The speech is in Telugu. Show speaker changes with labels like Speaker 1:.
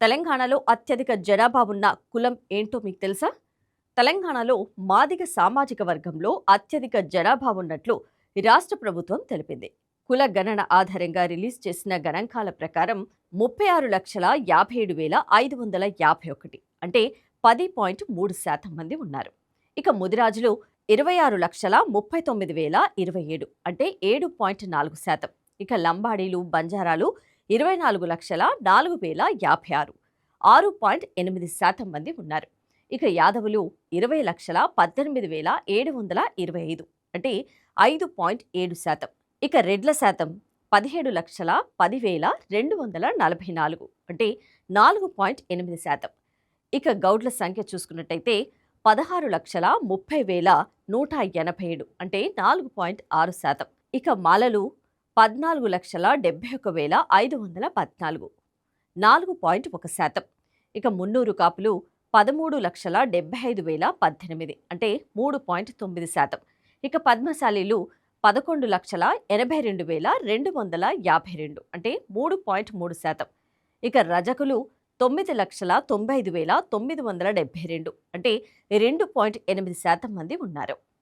Speaker 1: తెలంగాణలో అత్యధిక జనాభా ఉన్న కులం ఏంటో మీకు తెలుసా? తెలంగాణలో మాదిగ సామాజిక వర్గంలో అత్యధిక జనాభా ఉన్నట్లు రాష్ట్ర ప్రభుత్వం తెలిపింది. కుల గణన ఆధారంగా రిలీజ్ చేసిన గణాంకాల ప్రకారం 36,57,551 అంటే 10.3% మంది ఉన్నారు. ఇక ముదిరాజులు 26,39,027 అంటే 7.4%. ఇక లంబాడీలు బంజారాలు 24,04,056 6.8% మంది ఉన్నారు. ఇక యాదవులు 20,18,725 అంటే 5.7%. ఇక రెడ్ల శాతం 17,10,244 అంటే 4.8%. ఇక గౌడ్ల సంఖ్య చూసుకున్నట్టయితే 16,30,187 అంటే 4.6%. ఇక మాలలు 14,71,514 4.1%. ఇక మున్నూరు కాపులు 13,75,018 అంటే 3.9%. ఇక పద్మశాలీలు 11,82,252 అంటే 3.3%. ఇక రజకులు 9,95,972 అంటే 2.8% మంది ఉన్నారు.